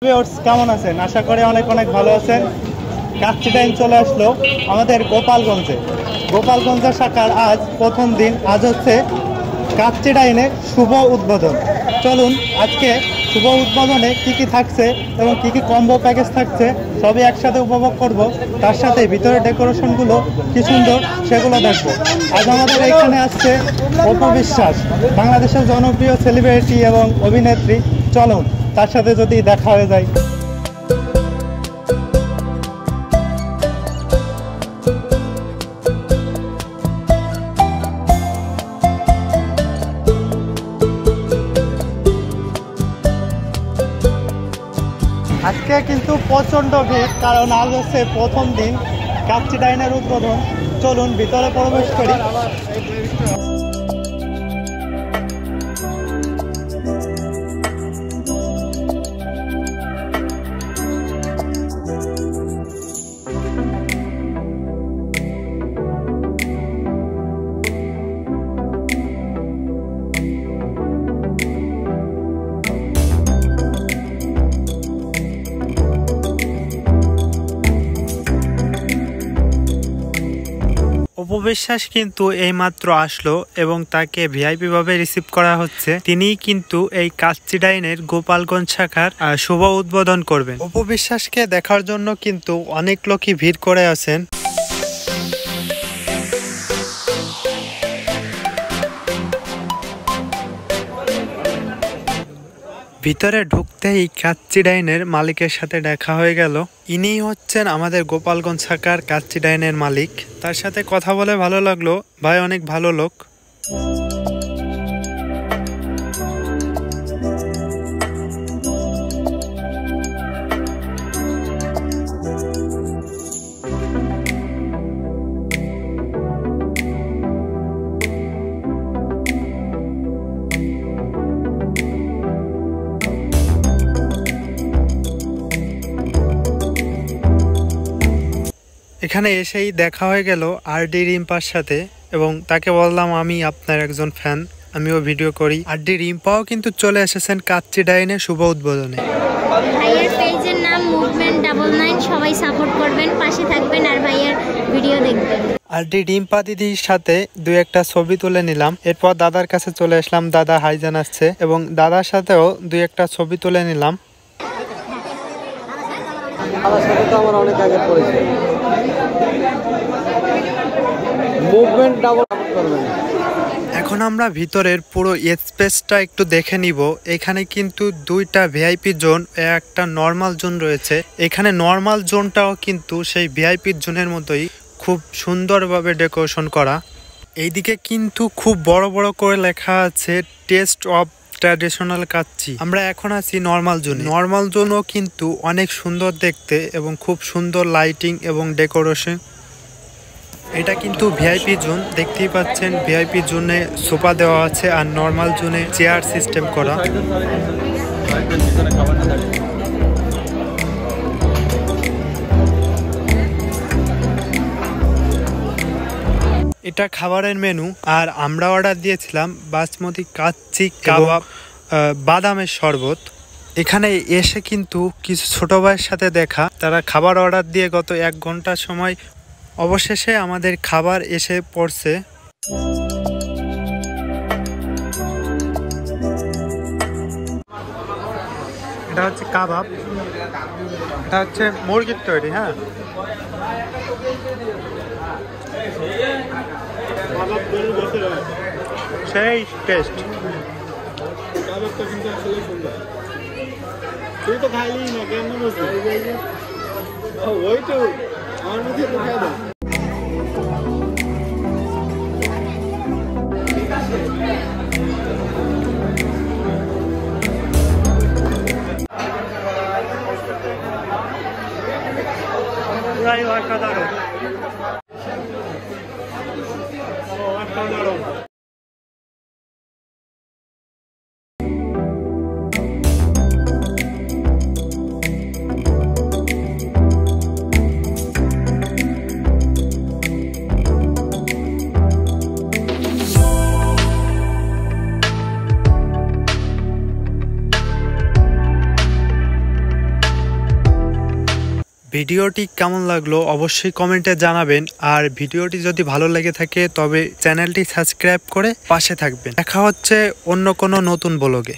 কেমন আছেন? আশা করি অনেক অনেক ভালো আছেন। কাচ্চি ডাইন চলে আসলো আমাদের গোপালগঞ্জের শাখার আজ প্রথম দিন। আজ হচ্ছে কাচ্চি ডাইনের শুভ উদ্বোধন। চলুন আজকে শুভ উদ্বোধনে কি কি থাকছে এবং কি কি কম্বো প্যাকেজ থাকছে সবই একসাথে উপভোগ করব। তার সাথে ভিতরে ডেকোরেশনগুলো কি সুন্দর সেগুলো দেখবো। আজ আমাদের এখানে আসছে অপু বিশ্বাস, বাংলাদেশের জনপ্রিয় সেলিব্রিটি এবং অভিনেত্রী। চলুন তার সাথে যদি দেখা হয়ে যায়। আজকে কিন্তু প্রচন্ড ভিড়, কারণ আজ হচ্ছে প্রথম দিন কাচ্চি ডাইনের উদ্বোধন। চলুন ভিতরে প্রবেশ করি। অপু বিশ্বাস কিন্তু এইমাত্র আসলো এবং তাকে ভিআইপি ভাবে রিসিভ করা হচ্ছে। তিনি কিন্তু এই কাচ্চি ডাইনের গোপালগঞ্জ শাখার শুভ উদ্বোধন করবেন। অপু বিশ্বাসকে দেখার জন্য কিন্তু অনেক লোকই ভিড় করে আছেন। ভিতরে ঢুকতেই কাচ্চি ডাইনের মালিকের সাথে দেখা হয়ে গেল। ইনি হচ্ছেন আমাদের গোপালগঞ্জ শাখার কাচ্চি ডাইনের মালিক। তার সাথে কথা বলে ভালো লাগলো, ভাই অনেক ভালো লোক। এখানে এসেই দেখা হয়ে গেল আরডি রিম্পার সাথে এবং তাকে বললাম আমি আপনার একজন ফ্যান, আমিও ভিডিও করি। আরডি রিম্পাও কিন্তু চলে এসেছেন কাচ্চি ডাইনের শুভ উদ্বোধনে। ভাইয়ের পেজের নাম মুভমেন্ট 99, সবাই সাপোর্ট করবেন, পাশে থাকবেন আর ভাইয়ের ভিডিও দেখবেন। আরডি রিম্পা দিদির সাথে দুই একটা ছবি তুলে নিলাম। এরপর দাদার কাছে চলে আসলাম, দাদা হাই জানাচ্ছে এবং দাদার সাথেও দুই একটা ছবি তুলে নিলাম। আমার সাথে তো আমার অনেক আগে পড়েছে। মুভমেন্ট ডাবল করবেন। এখন আমরা ভিতরের পুরো স্পেসটা একটু দেখে নিব। এখানে কিন্তু দুইটা ভিআইপি জোন, একটা নর্মাল জোন রয়েছে। এখানে নর্মাল জোনটাও কিন্তু সেই ভিআইপি জোনের মতোই খুব সুন্দরভাবে ডেকোরেশন করা। এইদিকে কিন্তু খুব বড় বড় করে লেখা আছে টেস্ট অফ ট্র্যাডিশনাল কাচ্চি। আমরা এখন আছি নর্মাল জোনে। নর্মাল জোনও কিন্তু অনেক সুন্দর দেখতে এবং খুব সুন্দর লাইটিং এবং ডেকোরেশন। এটা কিন্তু ভিআইপি জোন, দেখতেই পাচ্ছেন ভিআইপি জোনে সোফা দেওয়া আছে আর নর্মাল জোনে চেয়ার সিস্টেম করা। এটা খাবারের মেনু। আর আমরা অর্ডার দিয়েছিলাম বাসমতি কাচ্চি কাবাব, বাদামের শরবত। এখানে এসে কিন্তু কিছু ছোট ভাইয়ের সাথে দেখা, তারা খাবার অর্ডার দিয়ে গত 1 ঘন্টা সময় অবশেষে আমাদের খাবার এসে পড়ছে। এটা হচ্ছে কাবাব, এটা হচ্ছে মুরগির তৈরি। হ্যাঁ, সেই টেস্ট। তুই তো খাইলি না, কেমন বুঝলি? ওই তো আমার মধ্যে তো খাই না। পুরাই অসাধারণ, অসাধারণ। ভিডিওটি কেমন লাগলো অবশ্যই কমেন্টে জানাবেন। আর ভিডিওটি যদি ভালো লেগে থাকে তবে চ্যানেলটি সাবস্ক্রাইব করে পাশে থাকবেন। দেখা হচ্ছে অন্য কোনো নতুন ব্লগে।